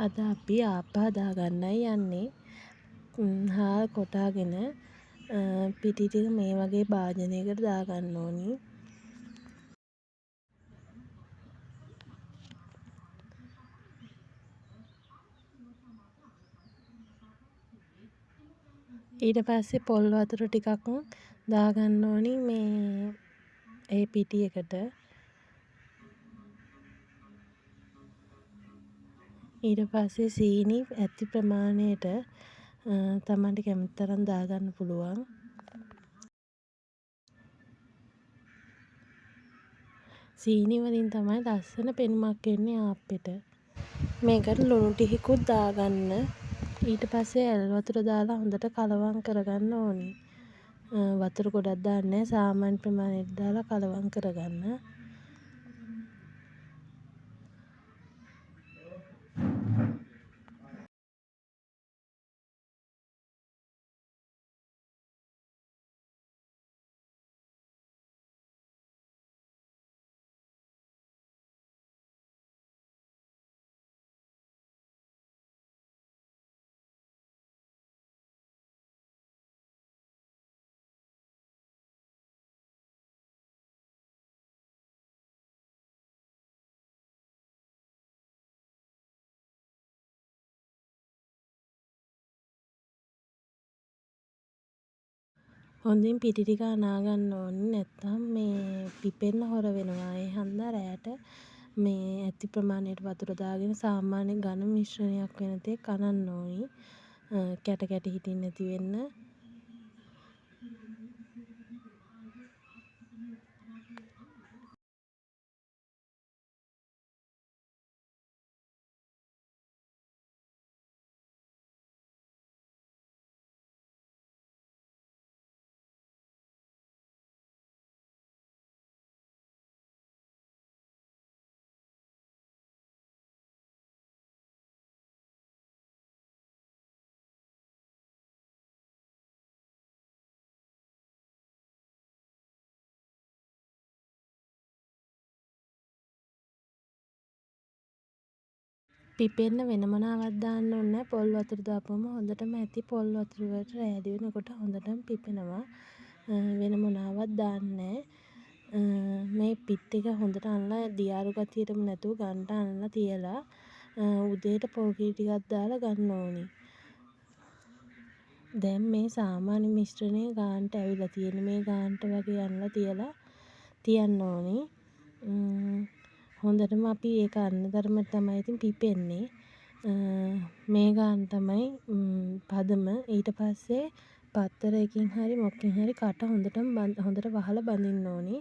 අද අපි ආප්ප හදාගන්නයි යන්නේ. හාල් කොටාගෙන පිටි ටික මේ වගේ භාජනයකට දාගන්න ඕනි. ඊට පස්සේ පොල් වතුර ටිකක් දාගන්න ඕනි මේ ඒ පිටියකට. ඊට පස්සේ සීනි ඇති ප්‍රමාණයට තමන්ට කැමති තරම් දාගන්න පුළුවන්. සීනි වලින් තමයි ලස්සන පෙනුමක් එන්නේ ආප්පෙට. මේකට ලුණු ටිකකුත් දාගන්න. ඊට පස්සේ ඇල් වතුර දාලා හොඳට කලවම් කරගන්න ඕනි. වතුර ගොඩක් දාන්නේ නැහැ, සාමාන්‍ය ප්‍රමාණයට දාලා කලවම් කරගන්න. හොඳින් පිටි ටික අනා ගන්න ඕනේ, නැත්නම් මේ පිපෙන්න හොර වෙනවා. ඒ හන්දා රෑට මේ ඇති ප්‍රමාණයට වතුර දාගෙන සාමාන්‍ය ඝන මිශ්‍රණයක් වෙන තෙක් අනන්න ඕනි. කැට කැට හිටින්නේ නැති වෙන්න. පිපෙන්න වෙන මොනවත් දාන්න ඕනේ නැහැ. පොල් වතුර දාපුවම හොඳටම ඇති. පොල් වතුර වලට රෑලි වෙනකොට හොඳටම පිපෙනවා. වෙන මොනවත් දාන්නේ මේ පිට් ටික හොඳට අනලා දියාරු ගතියටම නැතුව ගන්ට අනලා තියලා උදේට පොල් කිරි ටිකක් දාලා ගන්න ඕනි. දැන් මේ සාමාන්‍ය මිශ්‍රණය ගානට ඇවිල්ලා තියෙන මේ ගානට වගේ අනලා තියලා තියන්න ඕනි. හොඳටම අපි ඒක අන්න තරමට තමයි ඉතින් පිපෙන්නේ. මේ ගාන තමයි පදම. ඊට පස්සේ පත්තරයකින් හරි මොකකින් හරි කට හොඳට වහලා බඳින්න ඕනි.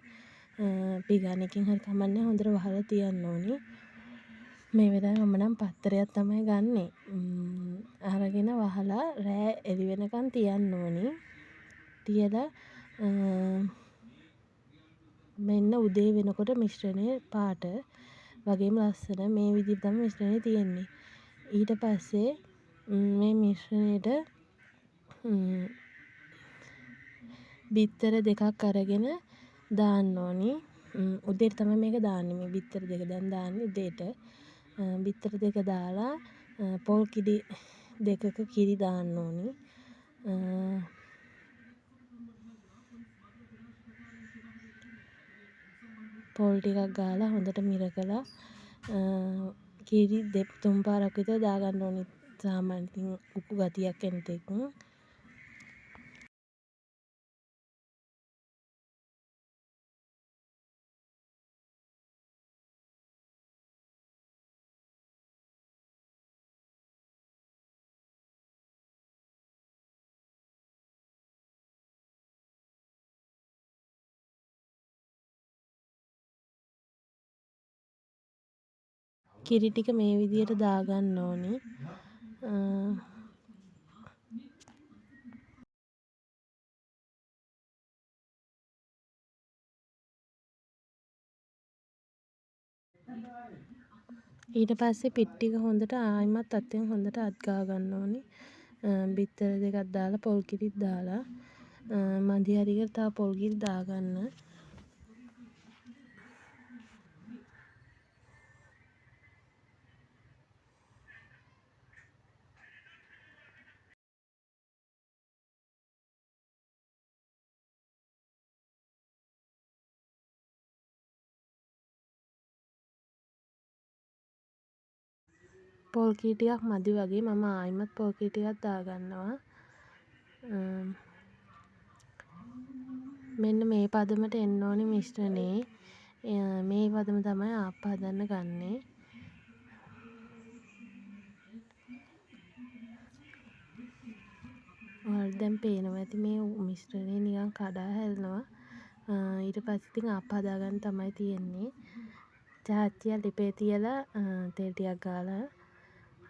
පිගානකින් හරි කමන්නේ, හොඳට වහලා තියන්න ඕනි. මේ වෙලාවේ මම නම් පත්තරයක් තමයි ගන්නෙ. අරගෙන වහලා රෑ එළි වෙනකන් තියන්න ඕනි. තියලා මෙන්න උදේ වෙනකොට මිශ්‍රණය පාට වගේම ලස්සන මේ විදිහට තමයි මිශ්‍රණය තියෙන්නේ. ඊට පස්සේ මේ මිශ්‍රණයට බිත්තර දෙකක් අරගෙන දාන්න ඕනි. උදේට තමයි මේක දාන්නේ. මේ බිත්තර දෙක දැන් දාන්නේ උදේට. බිත්තර දෙක දාලා පොල් කිරි දෙකක කිරි දාන්න ඕනි. පොල් ටිකක් ගාලා හොඳට මිරකලා කිරි තුන් පාරක් විතර දාගන්න ඕනි. සාමාන්‍යයෙන් උකු ගතියක් එන තෙක්. කිරි ටික මේ විදිහට දාගන්න ඕනි. ඊට පස්සේ පිට් ටික හොඳට ආයෙමත් අතෙන් හොඳට අත් ගා ගන්න ඕනි. බිත්තර දෙකක් දාලා පොල් කිරිත් දාලා මදි හරියට තව පොල් කිරි දාගන්න. පොල් කී ටිකක් මදි වගේ. මම ආයිමත් පොල් කී ටිකක් දාගන්නවා. මෙන්න මේ පදමට එන්න ඕනේ මිශ්‍රණේ. මේ පදම තමයි ආප්ප හදන්න ගන්නෙ. ඔයාලට දැන් පේනවා ඇති මේ මිශ්‍රණේ නිකන් කඩා හැලෙනවා. ඊට පස්සේ ඉතින් ආප්ප හදාගන්න තමයි තියෙන්නේ. චාච්චිය ලිපේ තියලා තෙල් ටිකක් ගාලා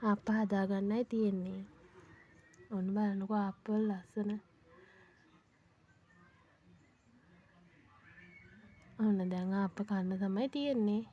ආප්ප හදාගන්නයි තියෙන්නේ. ඔන්න බලන්නකෝ ආප්ප වල ලස්සන. ඔන්න දැන් ආප්ප කන්න තමයි තියෙන්නේ.